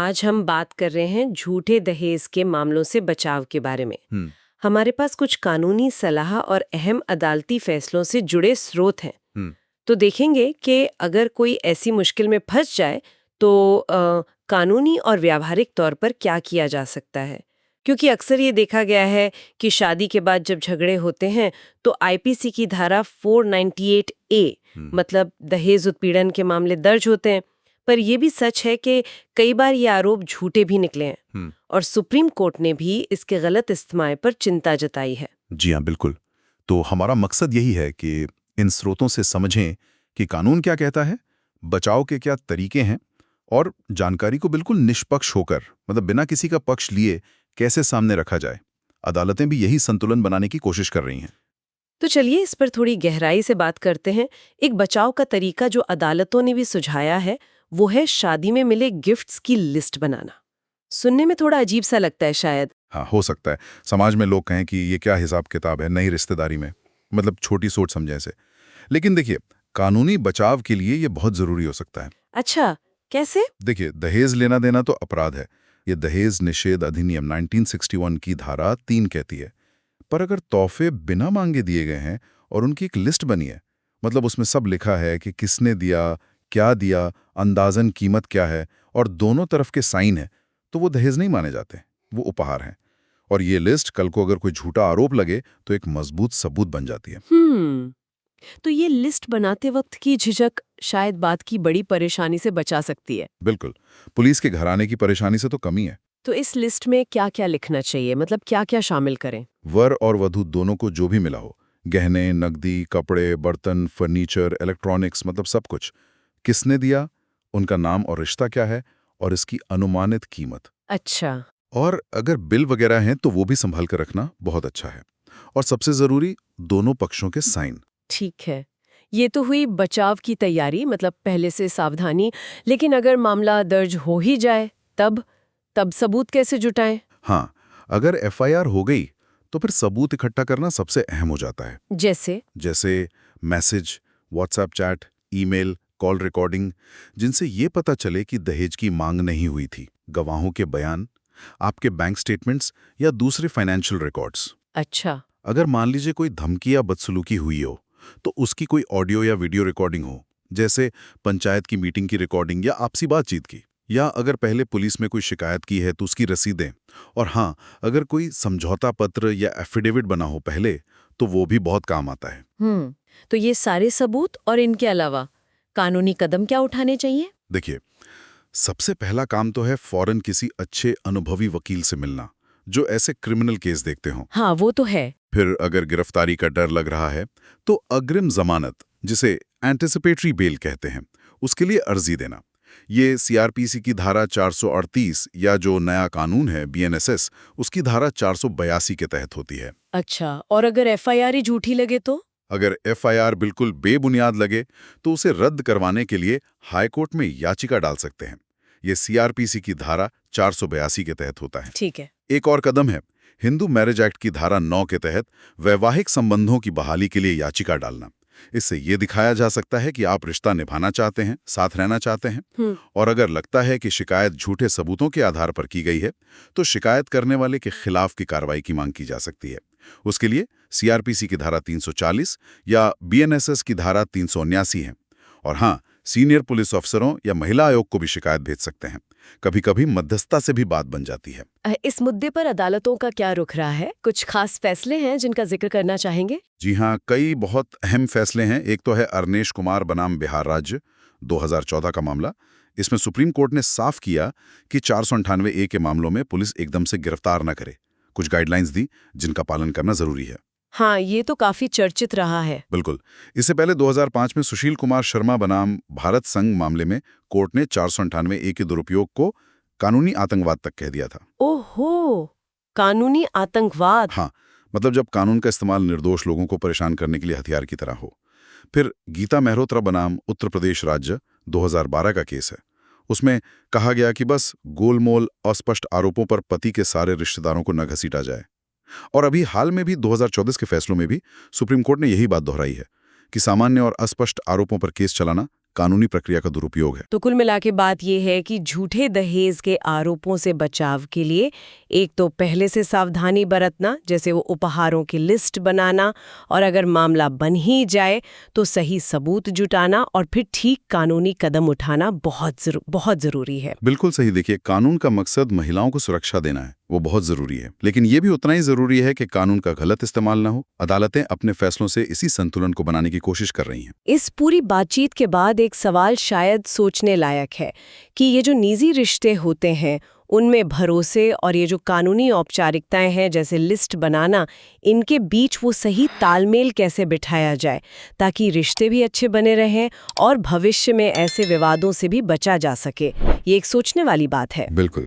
आज हम बात कर रहे हैं झूठे दहेज के मामलों से बचाव के बारे में। हमारे पास कुछ कानूनी सलाह और अहम अदालती फैसलों से जुड़े स्रोत हैं। तो देखेंगे कि अगर कोई ऐसी मुश्किल में फंस जाए तो कानूनी और व्यावहारिक तौर पर क्या किया जा सकता है, क्योंकि अक्सर ये देखा गया है कि शादी के बाद जब झगड़े होते हैं तो आईपीसी की धारा 498A मतलब दहेज उत्पीड़न के मामले दर्ज होते हैं। पर यह भी सच है कि कई बार ये आरोप झूठे भी निकले हैं और सुप्रीम कोर्ट ने भी इसके गलत इस्तेमाल पर चिंता जताई है। जी हाँ, बिल्कुल। तो हमारा मकसद यही है कि इन स्रोतों से समझें कि कानून क्या कहता है, बचाव के क्या तरीके हैं और जानकारी को बिल्कुल निष्पक्ष होकर, मतलब बिना किसी का पक्ष लिए, कैसे सामने रखा जाए। अदालतें भी यही संतुलन बनाने की कोशिश कर रही हैं। तो चलिए इस पर थोड़ी गहराई से बात करते हैं। एक बचाव का तरीका जो अदालतों ने भी सुझाया है वो है शादी में मिले गिफ्ट्स की लिस्ट बनाना। सुनने में थोड़ा अजीब सा लगता है शायद। हाँ, हो सकता है समाज में लोग कहें कि ये क्या हिसाब किताब है नई रिश्तेदारी में, मतलब छोटी सोच समझे इसे। लेकिन देखिए, कानूनी बचाव के लिए ये बहुत जरूरी हो सकता है। अच्छा, कैसे? देखिए, दहेज लेना देना तो अपराध है। ये दहेज निषेध अधिनियम 1961 की धारा 3 कहती है। पर अगर तोहफे बिना मांगे दिए गए हैं और उनकी एक लिस्ट बनी है, मतलब उसमें सब लिखा है कि किसने दिया, क्या दिया, अंदाजन कीमत क्या है और दोनों तरफ के साइन है, तो वो दहेज नहीं माने जाते, वो उपहार हैं। और ये लिस्ट कल को अगर कोई झूठा आरोप लगे तो एक मजबूत सबूत बन जाती है। तो ये लिस्ट बनाते वक्त की झिझक शायद बात की बड़ी परेशानी से बचा सकती है। बिल्कुल, पुलिस के घराने की परेशानी से तो कमी है। तो इस लिस्ट में क्या क्या लिखना चाहिए, मतलब क्या क्या शामिल करें? वर और वधू दोनों को जो भी मिला हो, गहने, नकदी, कपड़े, बर्तन, फर्नीचर, इलेक्ट्रॉनिक्स, मतलब सब कुछ। किसने दिया, उनका नाम और रिश्ता क्या है और इसकी अनुमानित कीमत। अच्छा। और अगर बिल वगैरह हैं तो वो भी संभाल कर रखना बहुत अच्छा है। और सबसे जरूरी, दोनों पक्षों के साइन। ठीक है, ये तो हुई बचाव की तैयारी, मतलब पहले से सावधानी। लेकिन अगर मामला दर्ज हो ही जाए तब तब सबूत कैसे जुटाएं? हाँ, अगर एफआईआर हो गई तो फिर सबूत इकट्ठा करना सबसे अहम हो जाता है। जैसे message, WhatsApp chat, email, call recording, जिनसे ये पता चले कि दहेज की मांग नहीं हुई थी। गवाहों के बयान, आपके बैंक स्टेटमेंट्स या दूसरे फाइनेंशियल रिकॉर्ड्स। अच्छा। अगर मान लीजिए कोई धमकी या बदसलूकी हुई हो तो उसकी कोई ऑडियो या वीडियो रिकॉर्डिंग हो, जैसे पंचायत की मीटिंग की रिकॉर्डिंग या आपसी बातचीत की। या अगर पहले पुलिस में कोई शिकायत की है तो उसकी रसीदें। और हाँ, अगर कोई समझौता पत्र या एफिडेविट बना हो पहले, तो वो भी बहुत काम आता है। तो ये सारे सबूत और इनके अलावा कानूनी कदम क्या उठाने चाहिए? देखिए, सबसे पहला काम तो है फौरन किसी अच्छे अनुभवी वकील से मिलना जो ऐसे क्रिमिनल केस देखते हों। हाँ, वो तो है। फिर अगर गिरफ्तारी का डर लग रहा है तो अग्रिम जमानत, जिसे एंटिसिपेटरी बेल कहते हैं, उसके लिए अर्जी देना। ये सीआरपीसी की धारा 438 या जो नया कानून है बीएनएसएस, उसकी धारा 482 के तहत होती है। अच्छा, और अगर एफआईआर ही झूठी लगे तो? अगर एफआईआर बिल्कुल बेबुनियाद लगे तो उसे रद्द करवाने के लिए हाईकोर्ट में याचिका डाल सकते हैं। ये सीआरपीसी की धारा 482 के तहत होता है। ठीक है। एक और कदम है हिंदू मैरिज एक्ट की धारा 9 के तहत वैवाहिक संबंधों की बहाली के लिए याचिका डालना। इससे ये दिखाया जा सकता है कि आप रिश्ता निभाना चाहते हैं, साथ रहना चाहते हैं। और अगर लगता है कि शिकायत झूठे सबूतों के आधार पर की गई है तो शिकायत करने वाले के खिलाफ की कार्रवाई की मांग की जा सकती है। उसके लिए सीआरपीसी की धारा 340 या बीएनएसएस की धारा 379 है। और हाँ, सीनियर पुलिस अफसरों या महिला आयोग को भी शिकायत भेज सकते हैं। कभी कभी मध्यस्थता से भी बात बन जाती है। इस मुद्दे पर अदालतों का क्या रुख रहा है? कुछ खास फैसले हैं जिनका जिक्र करना चाहेंगे? जी हाँ, कई बहुत अहम फैसले हैं। एक तो है अरनेश कुमार बनाम बिहार राज्य 2014 का मामला। इसमें सुप्रीम कोर्ट ने साफ किया कि 498A के मामलों में पुलिस एकदम से गिरफ्तार न करे। कुछ गाइडलाइंस दी जिनका पालन करना जरूरी है। हाँ, ये तो काफी चर्चित रहा है। बिल्कुल। इससे पहले 2005 में सुशील कुमार शर्मा बनाम भारत संघ मामले में कोर्ट ने 498A के दुरुपयोग को कानूनी आतंकवाद तक कह दिया था। ओहो, कानूनी आतंकवाद। हाँ, मतलब जब कानून का इस्तेमाल निर्दोष लोगों को परेशान करने के लिए हथियार की तरह हो। फिर गीता मेहरोत्रा बनाम उत्तर प्रदेश राज्य 2012 का केस है। उसमें कहा गया कि बस गोलमोल अस्पष्ट आरोपों पर पति के सारे रिश्तेदारों को न घसीटा जाए। और अभी हाल में भी 2024 के फैसलों में भी सुप्रीम कोर्ट ने यही बात दोहराई है कि सामान्य और अस्पष्ट आरोपों पर केस चलाना कानूनी प्रक्रिया का दुरुपयोग है। तो कुल मिला के बात ये है कि झूठे दहेज के आरोपों से बचाव के लिए एक तो पहले से सावधानी बरतना, जैसे वो उपहारों की लिस्ट बनाना, और अगर मामला बन ही जाए तो सही सबूत जुटाना और फिर ठीक कानूनी कदम उठाना बहुत जरूरी है। बिल्कुल सही। देखिए, कानून का मकसद महिलाओं को सुरक्षा देना है, वो बहुत जरूरी है, लेकिन ये भी उतना ही जरूरी है कि कानून का गलत इस्तेमाल ना हो। अदालतें अपने फैसलों से इसी संतुलन को बनाने की कोशिश कर रही हैं। इस पूरी बातचीत के बाद एक सवाल शायद सोचने लायक है कि ये जो निजी रिश्ते होते हैं उनमें भरोसे और ये जो कानूनी औपचारिकताएं हैं जैसे लिस्ट बनाना, इनके बीच वो सही तालमेल कैसे बिठाया जाए ताकि रिश्ते भी अच्छे बने रहें और भविष्य में ऐसे विवादों से भी बचा जा सके। ये एक सोचने वाली बात है। बिल्कुल।